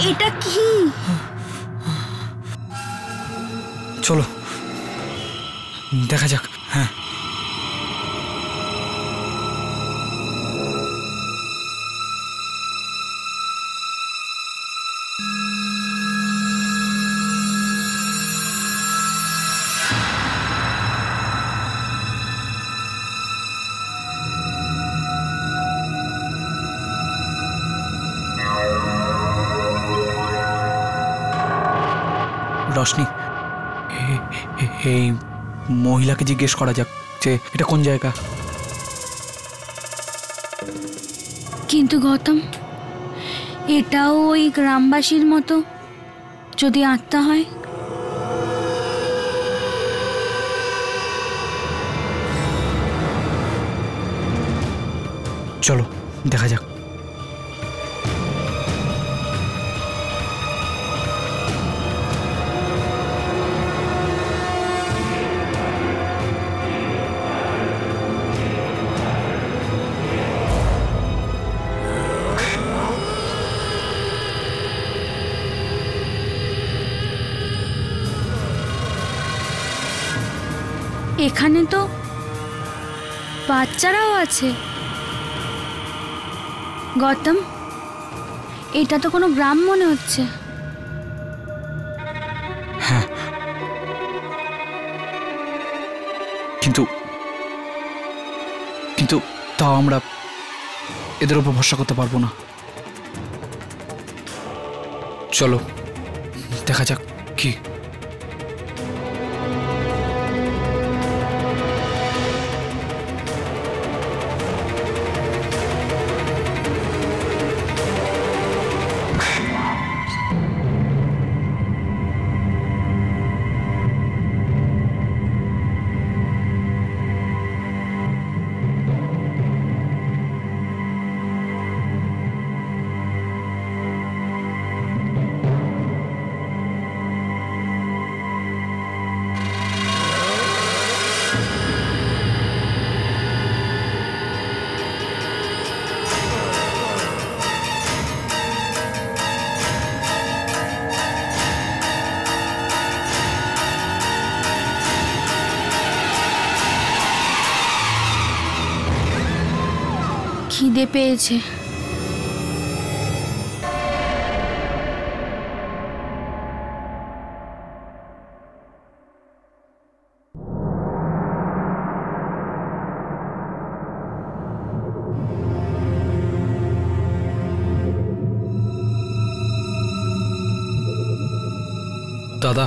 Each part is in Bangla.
এটা কি? চলো দেখা যাক। হ্যাঁ রশনি, এই মহিলাকে জিজ্ঞেস করা যাক যে এটা কোন জায়গা। কিন্তু গৌতম, এটাও ওই গ্রামবাসীর মতো যদি আত্মা হয়? চলো দেখা যাক। এখানে তো বাচ্চারাও আছে। গৌতম, এটা তো কোনো গ্রাম মনে হচ্ছে। হ্যাঁ, কিন্তু কিন্তু তাও আমরা এদের উপর ভরসা করতে পারবো না। চলো দেখা যাক কি। খিদে পেয়েছে। দাদা,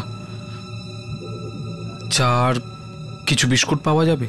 চার কিছু বিস্কুট পাওয়া যাবে?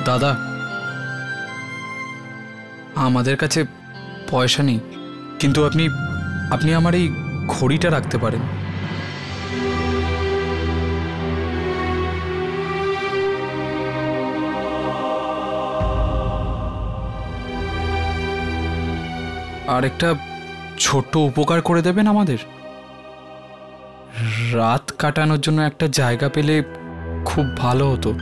দাদা, আমাদের কাছে পয়সা নেই, কিন্তু আপনি আমার এই ঘড়িটা রাখতে পারেন। আর একটা ছোট্ট উপকার করে দেবেন আমাদের। রাত কাটানোর জন্য একটা জায়গা পেলে খুব ভালো হতো।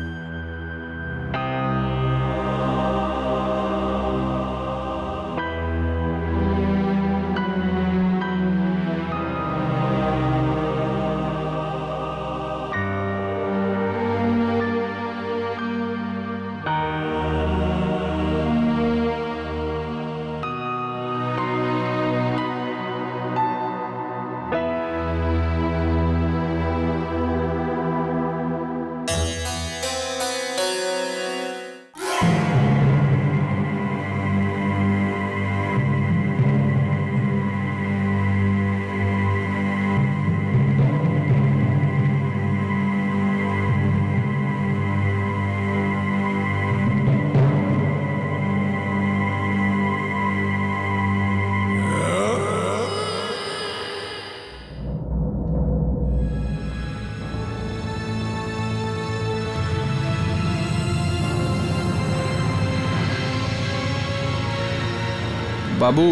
বাবু,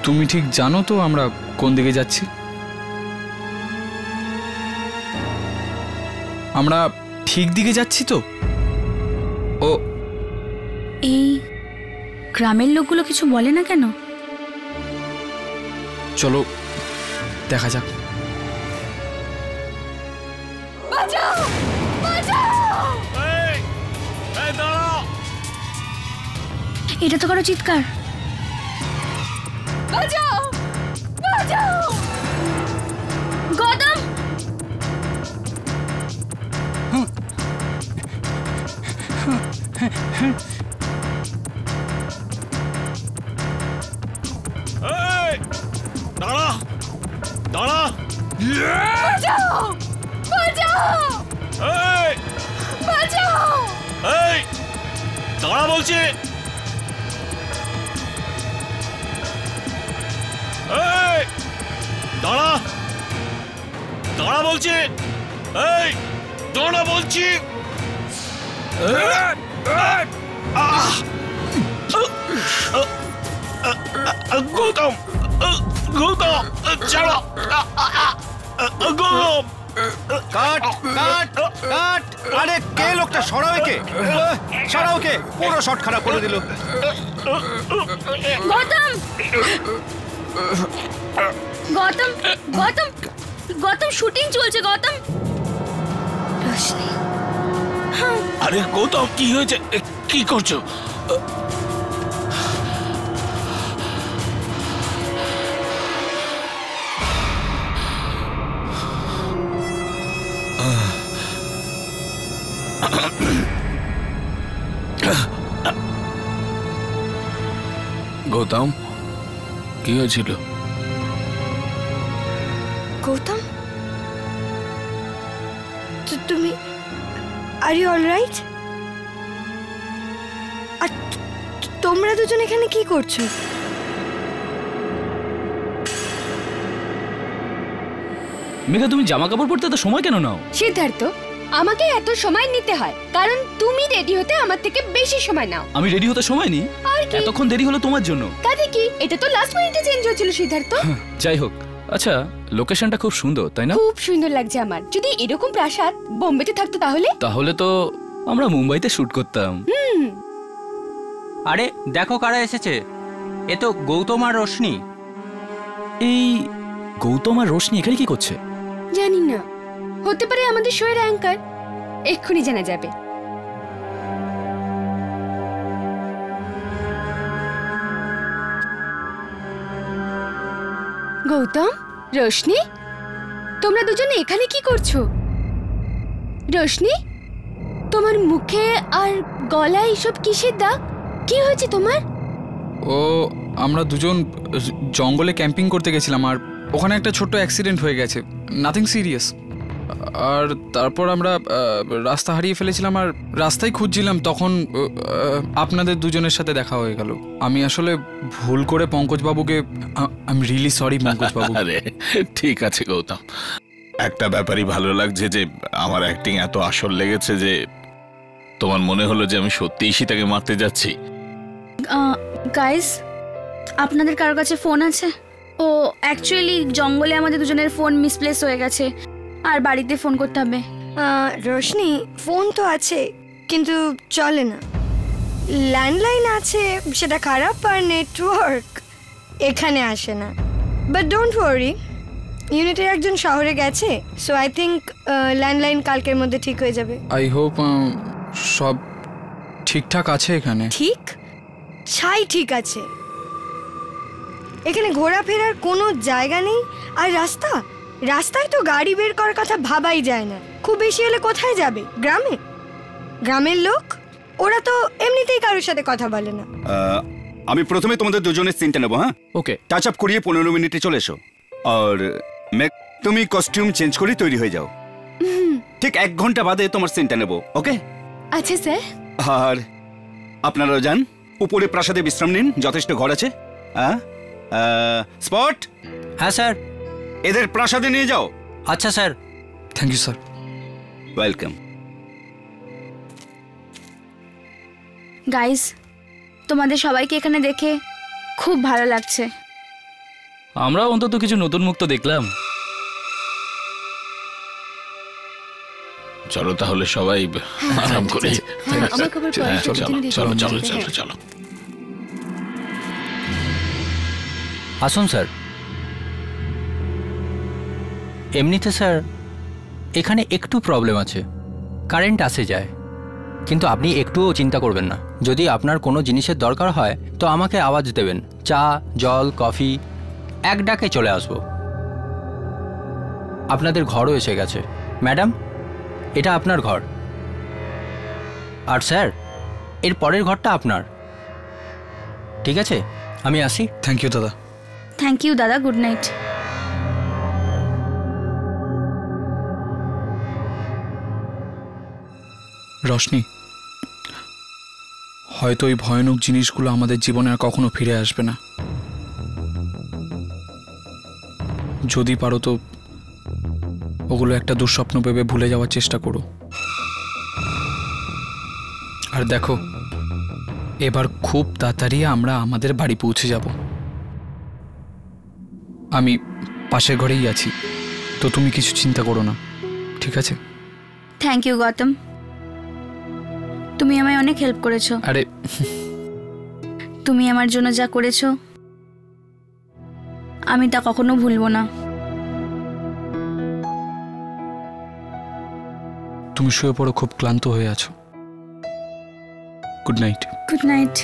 তুমি ঠিক জানো তো আমরা কোন দিকে যাচ্ছি? আমরা ঠিক দিকে যাচ্ছি তো? ও, এই গ্রামের লোকগুলো কিছু বলে না কেন? চলো দেখা যাক। এটা তো কারো চিৎকার। গৌতম, দাঁড়া দাঁড়া, এই দাঁড়া বলছি। এই দাঁড়া দাঁড়া বলছি, এই দাঁড়া বলছি। গৌতম, গৌতম ছাড়ো, গৌতম। কাট কাট কাট! আরে কে লোকটা? সরাও একে, সরাও ওকে! পুরো শট খারাপ করে দিল। গৌতম, গৌতম, গৌতম, গৌতম, শুটিং চলছে গৌতম। রোশনি, আরে গৌতম, কি হয়েছে? কি করছো? গৌতম, কি হয়েছিল? গৌতম, তুমি আর ইউ অল রাইট? আর তোমরা দুজন এখানে কি করছো? মেঘা, তুমি জামা কাপড় পরতে এত সময় কেন নাও? সিদ্ধার্থ, আমাকে এত সময় নিতে হয় কারণ তুমি রেডি হতে আমার থেকে বেশি সময় নাও। আমি রেডি হতে সময় নিই? আর কি, এতক্ষণ দেরি হলো তোমার জন্য। তাতে কি? এটা তো লাস্ট মিনিটে চেঞ্জ হয়েছিল সিদ্ধার্থ। যাই হোক, আচ্ছা লোকেশনটা খুব সুন্দর, তাই না? খুব সুন্দর লাগছে আমার। যদি এরকম প্রাসাদ বোম্বেতে থাকতো তাহলে? তাহলে তো আমরা মুম্বাইতে শুট করতাম। আরে দেখো কারা এসেছে, এ তো গৌতম আর রোশনি। এই গৌতম আর রোশনি এখানে কি করছে? জানি না, হতে পারে আমাদের শোয়ের অ্যাঙ্কার। এক্ষুনি জানা যাবে। গৌতম, রোশনি, তোমরা দুজনে এখানে কি করছো? রোশনি, তোমার মুখে আর গলায় এসব কিসের দাগ? কি হয়েছে তোমার? ও, আমরা দুজন জঙ্গলে ক্যাম্পিং করতে গেছিলাম আর ওখানে একটা ছোট্ট অ্যাক্সিডেন্ট হয়ে গেছে, নাথিং সিরিয়াস। আর তারপর আমরা রাস্তা হারিয়ে ফেলেছিলাম আর রাস্তায় খুঁজছিলাম, তখন আপনাদের দুজনের সাথে দেখা হয়ে গেল। আমি আসলে ভুল করে পঙ্কজবাবুকে, আই এম রিয়েলি সরি পঙ্কজবাবু। আরে ঠিক আছে গৌতম, একটা ব্যাপারই ভালো লাগছে যে আমার অ্যাক্টিং এত আসল লেগেছে যে তোমার মনে হলো যে আমি সত্যিই সীতাকে মারতে যাচ্ছি। গাইস, আপনাদের কারোর কাছে ফোন আছে? ও অ্যাকচুয়ালি জঙ্গলে আমাদের দুজনের ফোন মিসপ্লেস হয়ে গেছে আর বাড়িতে ফোন করতে হবে। রোশনি, ফোন তো আছে কিন্তু চলে না। ল্যান্ডলাইন আছে, সেটা খারাপ, আর নেটওয়ার্ক এখানে আসে না। বাট ডোন্ট ওয়ারি, ইউনিটের একজন শহরে গেছে, সো আই থিঙ্ক ল্যান্ডলাইন কালকের মধ্যে ঠিক হয়ে যাবে। আই হোপ সব ঠিকঠাক আছে এখানে। ঠিক? ছাই ঠিক আছে। এখানে ঘোরাফেরার কোনো জায়গা নেই। আর রাস্তায় তো গাড়ি বের করার কথা ভাবাই যায় না। খুব বেশি হলে কোথায় যাবে? গ্রামে? গ্রামের লোক ওরা তো এমনিতেই কারোর সাথে কথা বলে না। আমি প্রথমে তোমাদের দুজনের সিনটা নেবো। হ্যাঁ, ওকে। টাচ আপ করিয়ে 15 মিনিটে চলে এসো। আর তুমি কস্টিউম চেঞ্জ করে তৈরি হয়ে যাও। ঠিক 1 ঘন্টা বাদে তোমার সিনটা নেবো। ওকে? আচ্ছা স্যার। আর আপনারাও যান, উপরে প্রাসাদে বিশ্রাম নিন, যথেষ্ট ঘর আছে। স্পট, হ্যাঁ স্যার। এদের প্রাসাদে নিয়ে যাও। আচ্ছা sir. Thank you sir. Welcome. Guys, তোমাদের সবাইকে এখানে দেখে খুব ভালো লাগছে। আমরা অন্তত কিছু নতুন মুখ তো দেখলাম। চলো তাহলে সবাই আরাম করি। আমার খবর পরে হ্যাঁ, চলো, চলো তুমি চলো দেখো। চলো হ্যাঁ। চলো চলো। আসুন স্যার। এমনিতে স্যার এখানে একটু প্রবলেম আছে, কারেন্ট আসে যায়, কিন্তু আপনি একটুও চিন্তা করবেন না। যদি আপনার কোনো জিনিসের দরকার হয় তো আমাকে আওয়াজ দেবেন, চা জল কফি এক ডাকে চলে আসব। আপনাদের ঘরও এসে গেছে। ম্যাডাম, এটা আপনার ঘর, আর স্যার এর পরের ঘরটা আপনার। ঠিক আছে, আমি আসি। থ্যাংক ইউ দাদা। থ্যাংক ইউ দাদা, গুড নাইট। রশনি, হয়তো ওই ভয়ানক জিনিসগুলো আমাদের জীবনে আর কখনো ফিরে আসবে না। যদি পারো তো ওগুলো একটা দুঃস্বপ্ন ভেবে ভুলে যাওয়ার চেষ্টা করো। আর দেখো, এবার খুব তাড়াতাড়ি আমরা আমাদের বাড়ি পৌঁছে যাব। আমি পাশের ঘরেই আছি, তো তুমি কিছু চিন্তা করো না, ঠিক আছে? থ্যাংক ইউ গৌতম, তুমি আমায় অনেক হেল্প করেছো। আরে তুমি আমার জন্য যা করেছো আমি তা কখনো ভুলবো না। তুমি শুয়ে পড়ো, খুব ক্লান্ত হয়ে আছো। Good night. Good night.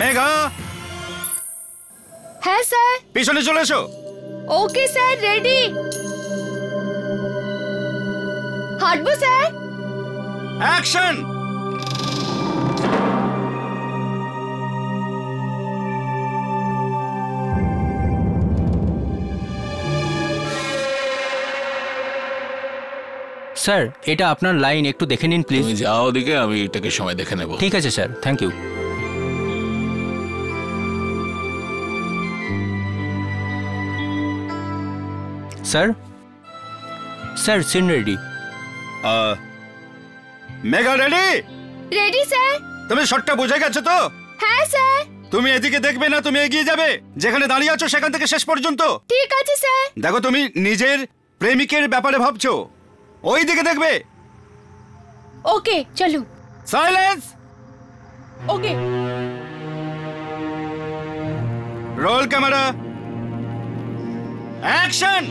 Megha, হ্যাঁ স্যার। পিছনে চলে এসো। Okay sir, ready. হাঁটবো স্যার। অ্যাকশন। স্যার এটা আপনার লাইন, একটু দেখে নিন প্লিজ। তুমি যাও ওদিকে, আমি এটাকে সময় দেখে নেব। ঠিক আছে sir, thank you. Sir, sir scene ready. Megha ready? Ready sir. তুমি শটটা বুঝে গেছো তো? হ্যাঁ স্যার। তুমি এদিকে দেখবে না, তুমি এগিয়ে যাবে যেখানে দাঁড়িয়ে আছো সেখান থেকে শেষ পর্যন্ত। ঠিক আছে স্যার। দেখো, তুমি নিজের প্রেমিকের ব্যাপারে ভাবছো, ওই দিকে দেখবে। ওকে চলো। Silence. Okay. Roll camera, action.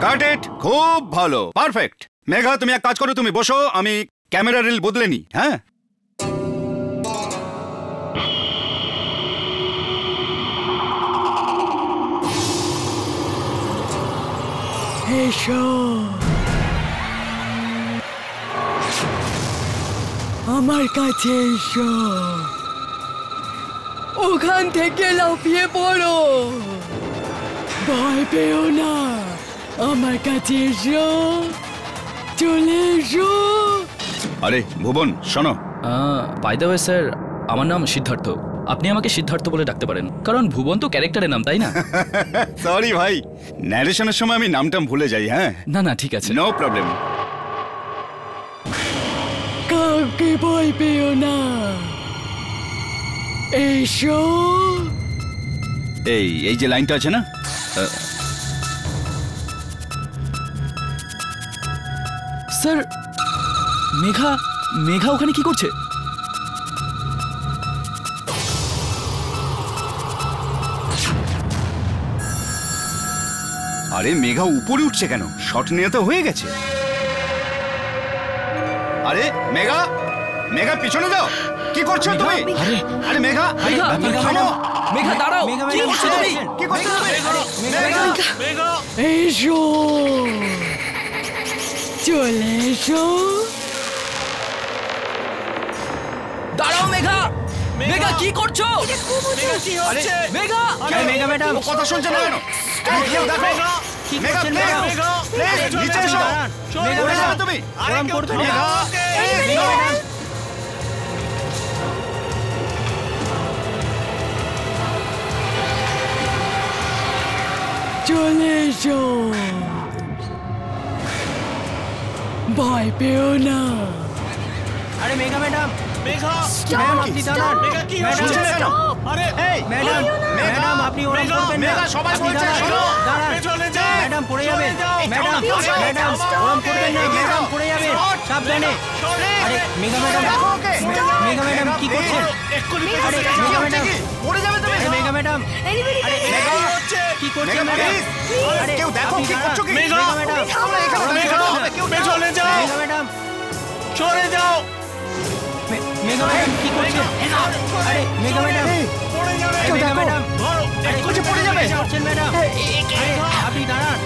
Cut it, খুব ভালো, পারফেক্ট। মেঘা তুমি এক কাজ করো, তুমি বসো, আমি ক্যামেরা রিল বদলে নি। হ্যাঁ এসো, আমার কাছে এসো, ওখান থেকে লাফিয়ে পড়ো, ভয় পেও না, আমার কাছে এসো, চলে এসো। আরে ভুবন শোনো। বাই দ্য ওয়ে স্যার, আমার নাম সিদ্ধার্থ। আপনি আমাকে সিদ্ধার্থ বলে ডাকতে পারেন, কারণ ভুবন তো ক্যারেক্টারের নাম, তাই না? সরি ভাই, ন্যারেশনের সময় আমি নামটাম ভুলে যাই। হ্যাঁ না না, ঠিক আছে, নো প্রবলেম। কাউকে ভয় পেও না, এসো। এই যে লাইনটা আছে না, স্যার মেঘা মেঘা ওখানে কি করছে? আরে মেঘা উপরে উঠছে কেন? শট নিয়ে তো হয়ে গেছে। আরে মেঘা, মেঘা পিছনে যাও, কি করছো তুমি? আরে মেঘা, থামো। মেঘা দাঁড়াও, কি করছো তুমি? কি করছো তুমি? মেঘা এসো, চলে এসো। দাঁড়াও মেঘা, মেঘা কি করছো? মেঘা, মেঘা ম্যাডাম, কথা শুনছে না কেন? কেউ দেখো, মেঘা প্লিজ নিচে এসো, পড়ে যাবে তুমি। মেঘা চলে এসো, ভয় পেও না। আরে মেঘা ম্যাডাম, মেঘা আপনি দাঁড়ান। মেঘা কি হচ্ছে? আরে ম্যাডাম, ম্যাডাম আপনি ওরকম করবেন না। মেঘা সবাই বলছে শোনো, পেছনে যাও। ম্যাডাম পড়ে যাবেন। ম্যাডাম, ম্যাডাম ওরকম করবেন না। ম্যাডাম পড়ে যাবেন, সাবধানে। আরে মেঘা ম্যাডাম, মেঘা ম্যাডাম কি করছেন? আরে মেঘা ম্যাডাম, পড়ে যাবে তুমি। আরে মেঘা ম্যাডাম, আরে মেঘা কি করছেন ম্যাডাম? আরে কেউ দেখো কি করছো কি? মেঘা ম্যাডাম, কেউ পেছনে যাও, মেঘা ম্যাডাম, সরে যাও। মেঘা ম্যাডাম কি করছেন? আরে মেঘা ম্যাডাম, আরে মেঘা ম্যাডাম, আরে কোথায় পড়ে যাবে? কি করছেন ম্যাডাম? আরে আপনি দাঁড়ান।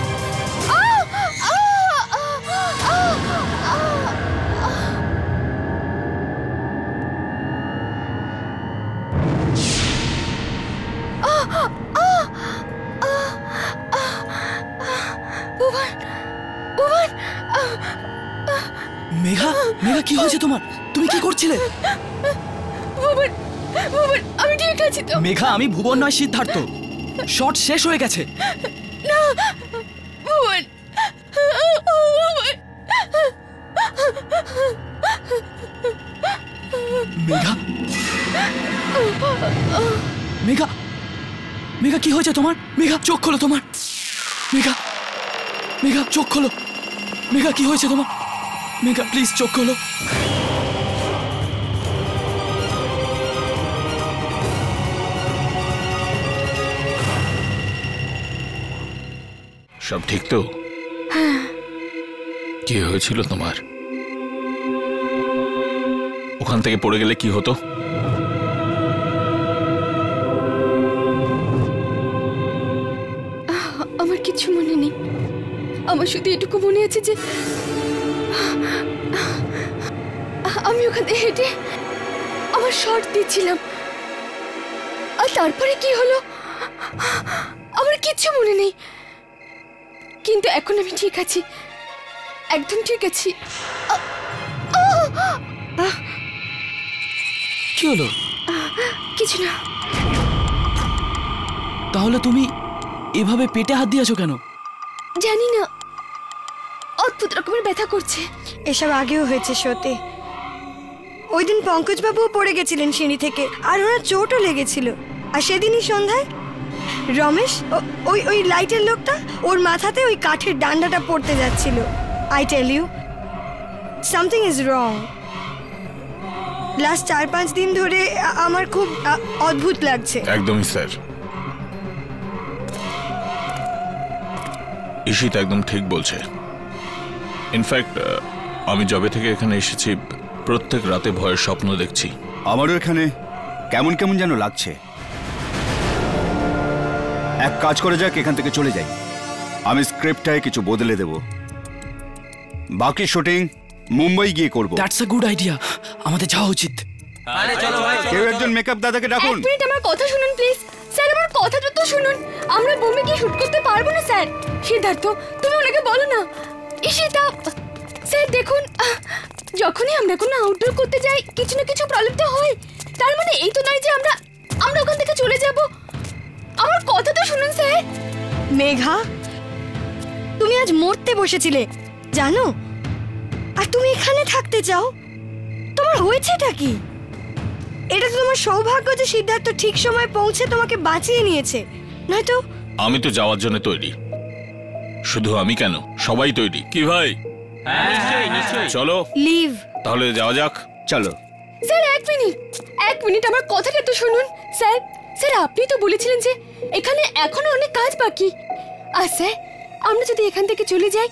মেঘা, মেঘা কি হয়েছে তোমার? তুমি কি করছিলে? আমি ঠিক আছি তো? মেঘা, আমি ভুবন নয়, সিদ্ধার্থ। শট শেষ হয়ে গেছে। ভুবন, মেঘা, মেঘা, মেঘা কি হয়েছে তোমার? মেঘা চোখ খোলো তোমার। মেঘা, মেঘা চোখ খোলো। মেঘা কি হয়েছে তোমার? মেঘা প্লিজ চোখ খোলো। সব ঠিক তো? কি হয়েছিল তোমার? ওখান থেকে পড়ে গেলে কি হতো? আমার কিছু মনে নেই। আমার শুধু এটুকু মনে আছে যে আমি ওখান থেকে হেঁটে আমার শর্ট দিচ্ছিলাম, আর তারপরে কি হলো আমার কিচ্ছু মনে নেই। কিন্তু এখন আমি ঠিক আছি, একদম ঠিক আছি। কি হলো? কিছু না। তাহলে তুমি এভাবে পেটে হাত দিয়েছো কেন? জানি না, অদ্ভুত রকমের ব্যথা করছে। এসব আগেও হয়েছে শোতে। ওই দিন পঙ্কজবাবুও পড়ে গেছিলেন সিঁড়ি থেকে, আর ওনার চোটও লেগেছিল। আর সেদিনই সন্ধ্যায় রমেশ, ওই লাইটের লোকটা, ওর মাথাতে ওই কাঠের ডান্ডাটা পড়তে যাচ্ছিল। I tell you, something is wrong. Last 4-5 দিন ধরে আমার খুব অদ্ভুত লাগছে। একদমই স্যার। ঈশিতা একদম ঠিক বলছে। ইনফ্যাক্ট আমি যবে থেকে এখানে এসেছি প্রত্যেক রাতে ভয়ের স্বপ্ন দেখছি। আমারও এখানে কেমন কেমন যেন লাগছে। এক কাজ করে যাক, এখান থেকে চলে যাই। আমি স্ক্রিপ্টটায় কিছু বদলে দেব, বাকি শুটিং মুম্বাই গিয়ে করব। দ্যাটস আ গুড আইডিয়া, আমাদের যাওয়া উচিত। কেউ একজন মেকআপ দাদাকে ডাকুন। এক মিনিট আমার কথা শুনুন প্লিজ। স্যার আমার কথাটা তো শুনুন। আমরা বোম্বে গিয়ে শুট করতে পারবো না স্যার। সিদ্ধার্থ তুমি ওনাকে বলো না। ঈশিতা স্যার দেখুন, যখনই আমরা কোনো আউটডোর করতে যাই কিছু না কিছু প্রবলেম তো হয়। তার মানে এই তো নয় যে আমরা ওখান থেকে চলে যাব। আমার কথা তো শুনুন স্যার। মেঘা, তুমি আজ মরতে বসেছিলে জানো, আর তুমি এখানে থাকতে চাও? তোমার হয়েছেটা কি? এটা তো তোমার সৌভাগ্য যে সিদ্ধার্থ ঠিক সময় পৌঁছে তোমাকে বাঁচিয়ে নিয়েছে, নয়তো। আমি তো যাওয়ার জন্য তৈরি। শুধু আমি কেন, সবাই তৈরি। কি ভাই? চলো লিভ। তাহলে যাওয়া যাক। চলো। স্যার এক মিনিট আমার কথাটা তো শুনুন। স্যার স্যার আপনি তো বলেছিলেন যে এখানে এখনো অনেক কাজ বাকি। আর স্যার আমরা যদি এখান থেকে চলে যাই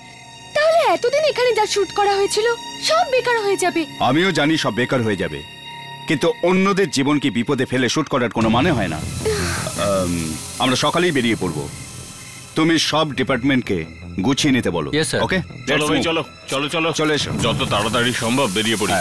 তাহলে এতদিন এখানে যা শুট করা হয়েছিল সব বেকার হয়ে যাবে। আমিও জানি সব বেকার হয়ে যাবে, কিন্তু অন্যদের জীবনকে বিপদে ফেলে শুট করার কোনো মানে হয় না। আমরা সকালেই বেরিয়ে পড়ব। তুমি সব ডিপার্টমেন্টকে গুছিয়ে নিতে বলো। Yes, sir. ওকে, চলো ভাই, চলো চলো চলো চলে এসো। যত তাড়াতাড়ি সম্ভব বেরিয়ে পড়ি।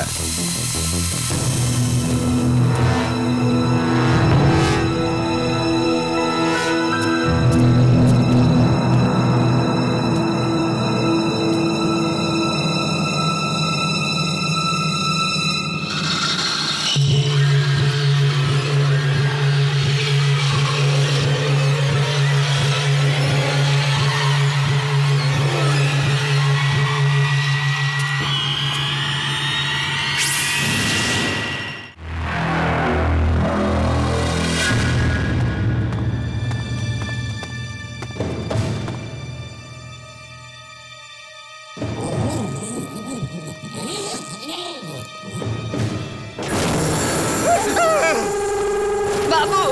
বাবু,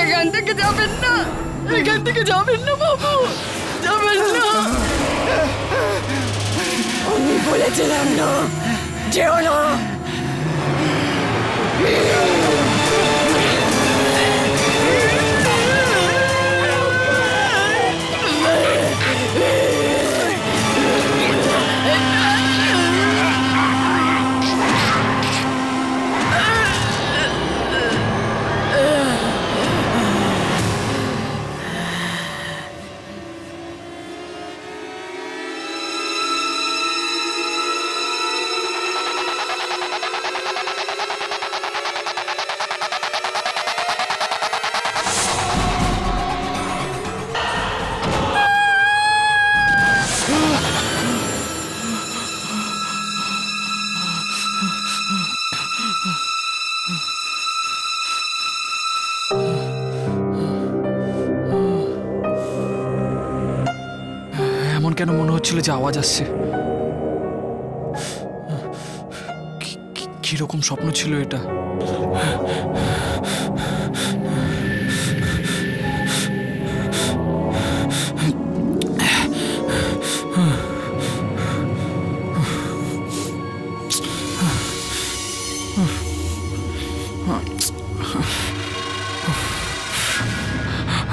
এখান থেকে যাবেন না, এখান থেকে যাবেন না বাবু, যাবেন না। আমি বলেছিলাম না, যেও না। এমন কেন মনে হচ্ছিল যে আওয়াজ আসছে? কিরকম স্বপ্ন ছিল এটা?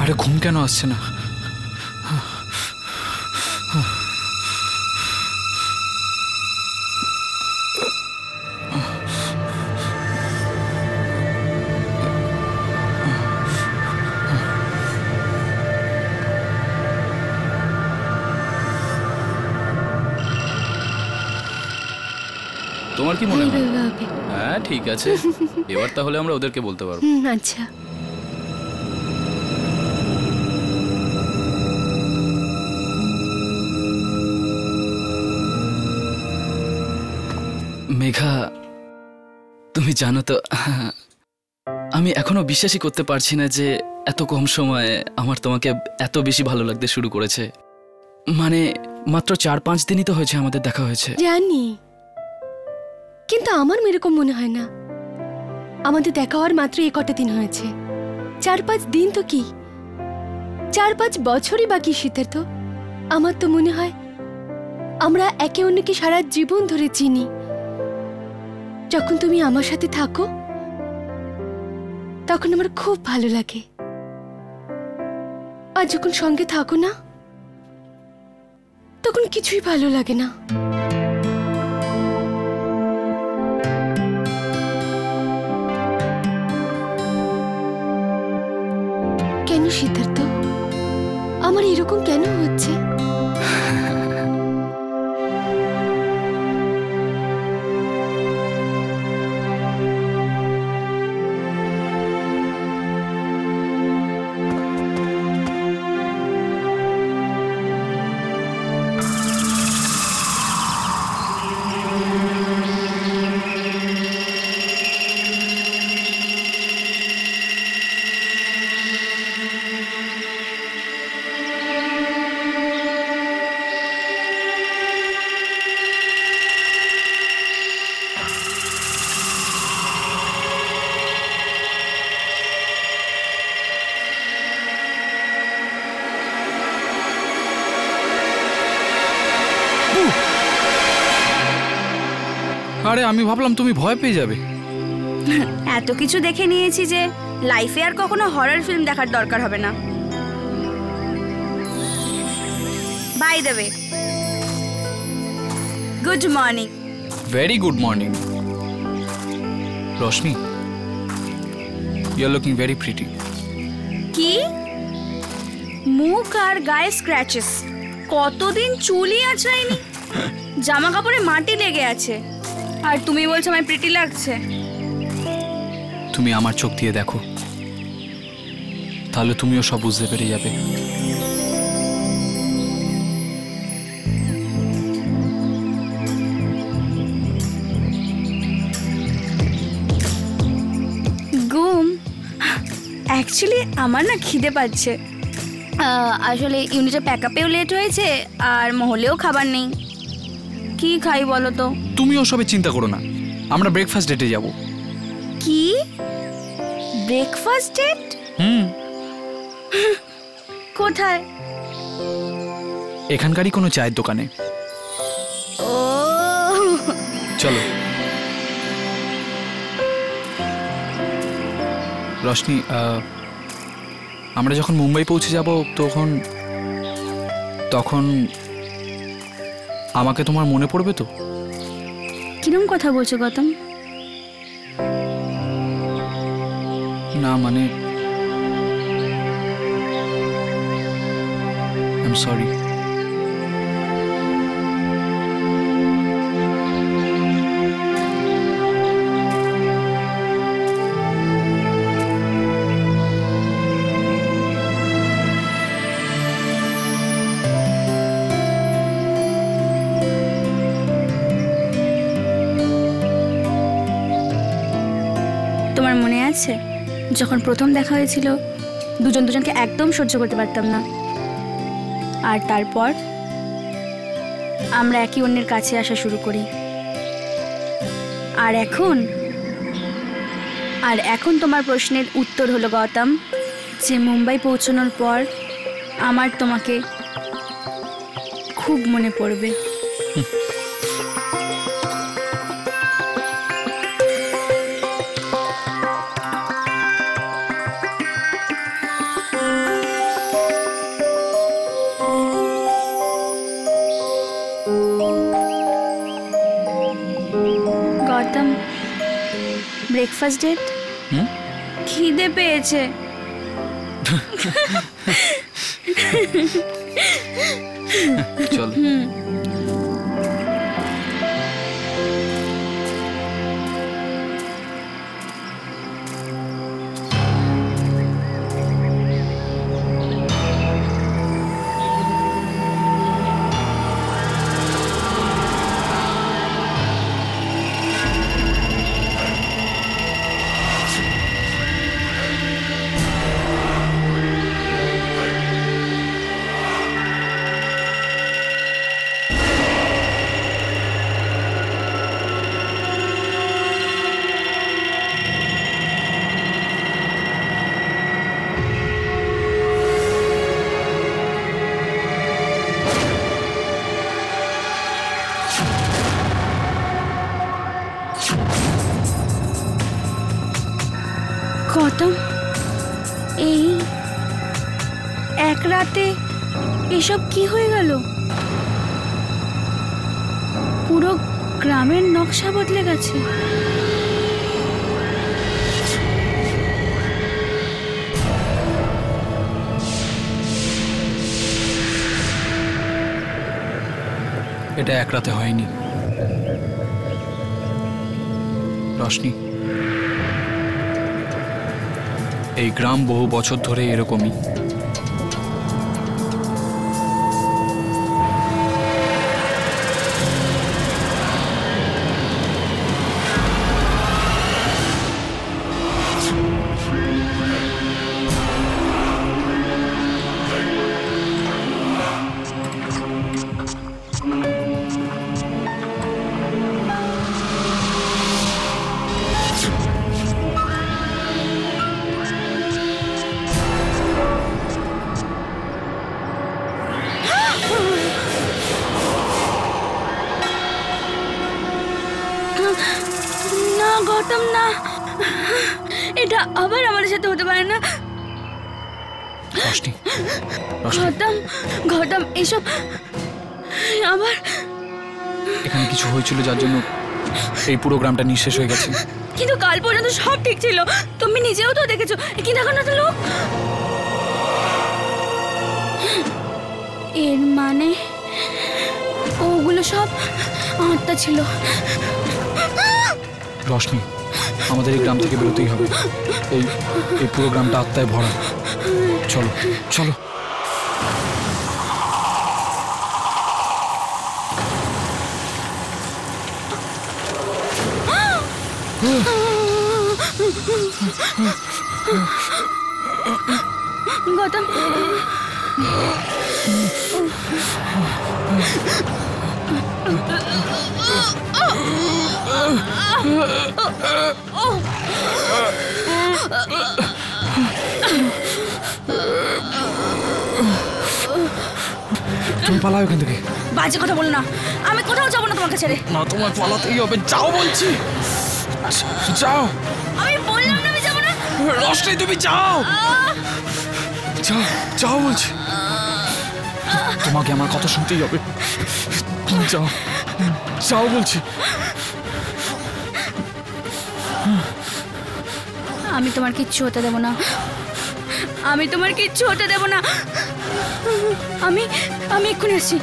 আরে ঘুম কেন আসছে না? তোমার কি মনে হয়? হ্যাঁ ঠিক আছে, এবার তাহলে আমরা ওদেরকে বলতে পারবো। আচ্ছা মেঘা, তুমি জানো তো আমি এখনো বিশ্বাসই করতে পারছি না যে এত কম সময়ে আমার তোমাকে এত বেশি ভালো লাগতে শুরু করেছে। মানে মাত্র 4-5 দিনই তো হয়েছে আমাদের দেখা হয়েছে। জানি, কিন্তু আমার এরকম মনে হয় না। আমাদের দেখা হওয়ার মাত্র কটা দিন হয়েছে। 4-5 দিন তো কি, 4-5 বছরই বাকি সিদ্ধার্থ। আমার তো মনে হয় আমরা একে অন্যকে সারা জীবন ধরে চিনি। যখন তুমি আমার সাথে থাকো তখন আমার খুব ভালো লাগে, আর যখন সঙ্গে থাকো না তখন কিছুই ভালো লাগে না। কেন সিদ্ধার্থ, আমার এরকম কেন হচ্ছে? আরে আমি ভাবলাম তুমি ভয় পেয়ে যাবে। এত কিছু দেখে নিয়েছি যে লাইফে আর কখনো হরর ফিল্ম দেখার দরকার হবে না। By the way, good morning. Very good morning Rashmi, you are looking very pretty. কি মুখ আর গায়ে স্ক্র্যাচেস, কতদিন চুলই আছড়াইনি, জামা কাপড়ে মাটি লেগে আছে, আর তুমি বলছো আমার প্রিটি লাগছে? তুমি আমার চোখ দিয়ে দেখো, তাহলে তুমিও সব বুঝতে পেরে যাবে। ঘুম অ্যাকচুয়ালি আমার না খিদে পাচ্ছে। আসলে ইউনিটের প্যাকআপেও লেট হয়েছে আর মহলেও খাবার নেই। কি খাই বলো তো? তুমিও সবে চিন্তা করো না, আমরা ব্রেকফাস্ট ডেটে যাব। কি ব্রেকফাস্ট ডেট? কোথায়? এখানকারই কোনো চায়ের দোকানে। ও চলো। রশ্মি, আমরা যখন মুম্বাই পৌঁছে যাব তখন আমাকে তোমার মনে পড়বে তো? কিরম কথা বলছো গৌতম? না মানে আই এম সরি। তোমার মনে আছে যখন প্রথম দেখা হয়েছিল দুজনকে একদম সহ্য করতে পারতাম না, আর তারপর আমরা একে অন্যের কাছে আসা শুরু করি। আর এখন তোমার প্রশ্নের উত্তর হলো গৌতম, যে মুম্বাই পৌঁছানোর পর আমার তোমাকে খুব মনে পড়বে। Gautam, breakfast date? খিদে পেয়েছে। চল। এই এক রাতে এসব কি হয়ে গেল? পুরো গ্রামের নকশা বদলে গেছে। এটা এক রাতে হয়নি রশনি, এই গ্রাম বহু বছর ধরে এরকমই। না গৌতম, না, এটা আবার আমাদের সাথে হতে পারে না। রশনি, গৌতম, এসব আবার এখানে কিছু হয়েছিল যার জন্য এই পুরো গ্রামটা নিঃশেষ হয়ে গেছে। কিন্তু কাল পর্যন্ত সব ঠিক ছিল, তুমি নিজেও তো দেখেছো। কিন্তু এখন এত লোক, এর মানে ওগুলো সব আত্মা ছিল। রশনি, আমাদের এই গ্রাম থেকে বেরোতেই হবে। এই পুরো গ্রামটা আত্মায় ভরা। চলো চলো। গৌতম, তুমি পালাও এখান থেকে। বাজে কথা বলো না, আমি কোথাও যাবো না তোমাকে ছেড়ে। না, তোমার পালাতেই হবে। যাও বলছি, যাও। আমি বললাম না আমি যাবো না। রশনি, তুমি যাও, যাও, যাও বলছি। তোমাকে আমার কথা শুনতেই হবে। যাও, যাও বলছি। আমি তোমার কিচ্ছু হতে দেবো না, আমি তোমার কিচ্ছু হতে দেবো না। আমি এক্ষুনি আসছি।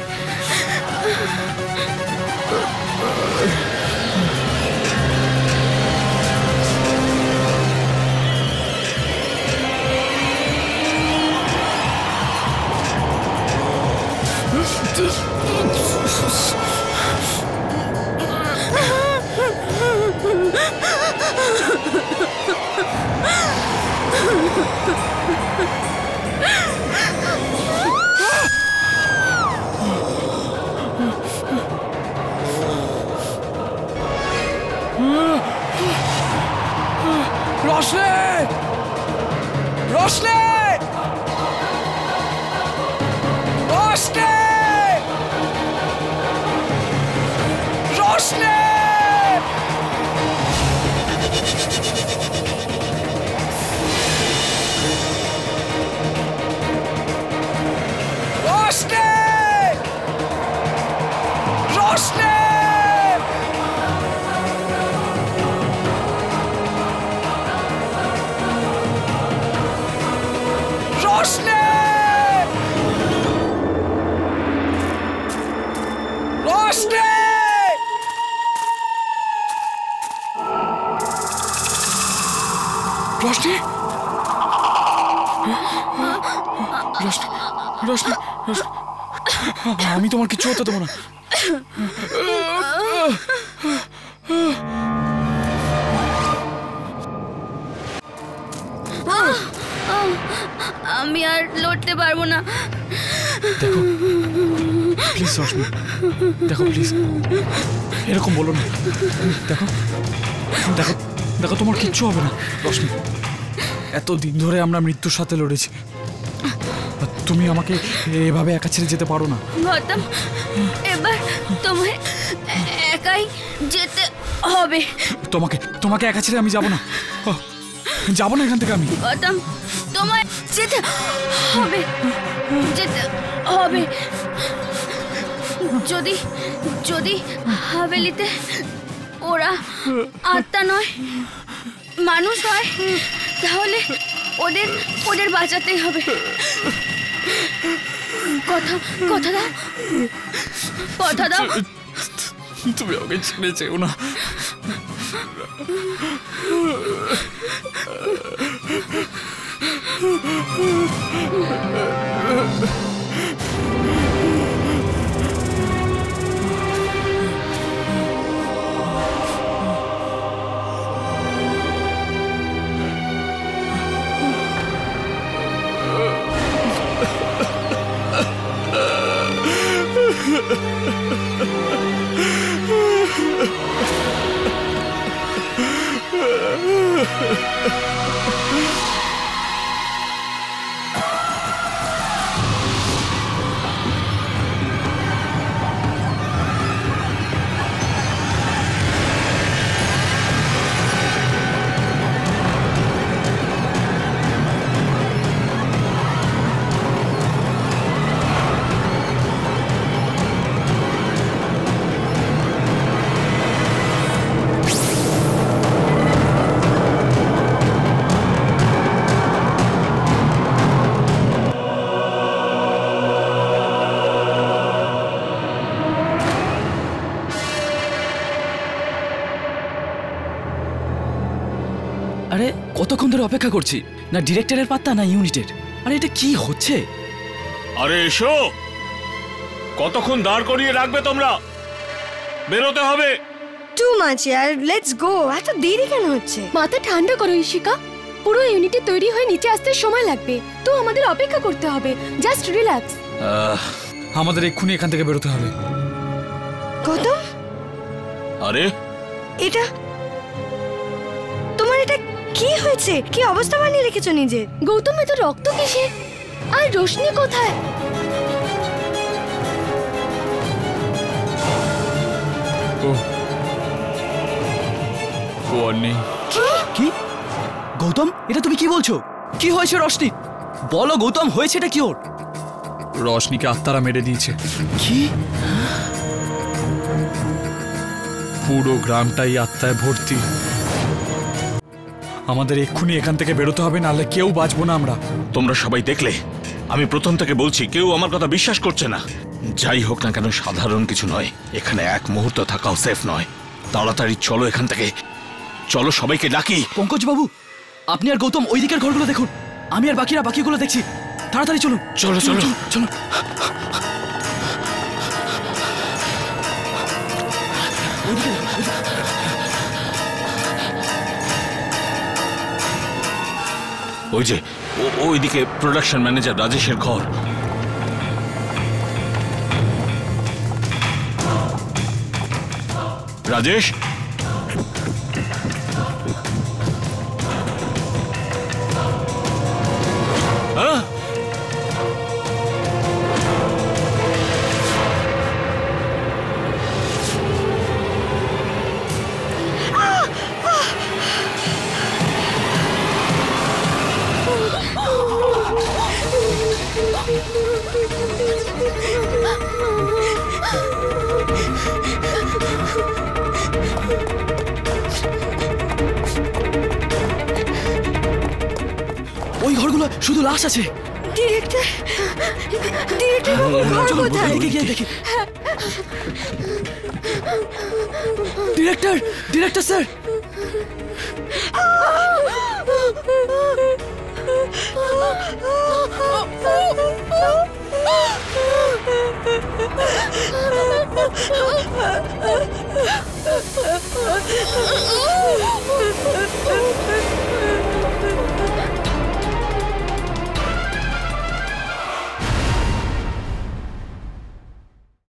রশনি, রশনি, রশনি, রশনি। রশনি, রশনি, রশনি, রশনি, আমি তোমার কিচ্ছু হতে দেবো না। আমি আর লড়তে পারবো না। দেখো প্লিজ রশনি, দেখো প্লিজ, এরকম বলো না। দেখো দেখো দেখো, তোমার কিচ্ছু হবে না রশনি। এতদিন ধরে আমরা মৃত্যুর সাথে লড়েছি, তুমি আমাকে এভাবে একা ছেড়ে যেতে পারো না। গৌতম, এবার তোমায় একাই যেতে হবে। তোমাকে একা ছেড়ে আমি যাব না। যাবো না এখান থেকে আমি। গৌতম, তোমায় যেতে হবে, যেতে হবে। যদি যদি হাভেলিতে ওরা আত্মা নয় মানুষ হয়, তাহলে ওদের ওদের বাঁচাতেই হবে। কথা কথা দাও, কথা দাও। তুমি ওকে ছেড়ে যেও না। আরে কতক্ষণ ধরে অপেক্ষা করছি, না ডিরেক্টরের পাত্তা না ইউনিটের। আরে এটা কি হচ্ছে? আরে এসো, কতক্ষণ দাঁড় করিয়ে রাখবে তোমরা? বেরোতে হবে। Too much year, let's go. এত দেরি কেন হচ্ছে? মাথা ঠান্ডা করো ইশিকা, পুরো ইউনিটে তৈরি হয়ে নিচে আসতে সময় লাগবে, তো আমাদের অপেক্ষা করতে হবে। Just relax. আমাদের এক্ষুনি এখান থেকে বেরোতে হবে। গৌতম, আরে এটা তোমার, এটা কি হয়েছে? কি অবস্থা বানিয়ে রেখেছো নিজে? গৌতম, এত রক্ত কিসে? আর রোশনি কোথায়? ও আর নেই। কি গৌতম, এটা তুমি কি বলছো? কি হয়েছে রশনি? বলো গৌতম, হয়েছে এটা কি? ওর রশনিকে আত্মারা মেরে দিয়েছে। কি? পুরো গ্রামটাই আত্মায় ভর্তি। আমাদের এক্ষুনি এখান থেকে বেরোতে হবে, নাহলে কেউ বাঁচবো না আমরা। তোমরা সবাই দেখলে, আমি প্রথম থেকে বলছি কেউ আমার কথা বিশ্বাস করছে না। যাই হোক না কেন, সাধারণ কিছু নয়, এখানে এক মুহূর্ত থাকাও সেফ নয়। তাড়াতাড়ি চলো এখান থেকে, চলো সবাইকে ডাকি। পঙ্কজ বাবু, আপনি আর গৌতম ওই দিকের ঘরগুলো দেখুন, আমি আর বাকিগুলো দেখছি। তাড়াতাড়ি চলুন। চলো চলো চলো। ওই যে ওইদিকে প্রোডাকশন ম্যানেজার রাজেশের ঘর। রাজেশ, হ্যাঁ? ওই ঘরগুলো শুধু লাশ আছে। ডিরেক্টর, ঘর কোথায়? এদিকে গিয়ে দেখি। Director sir.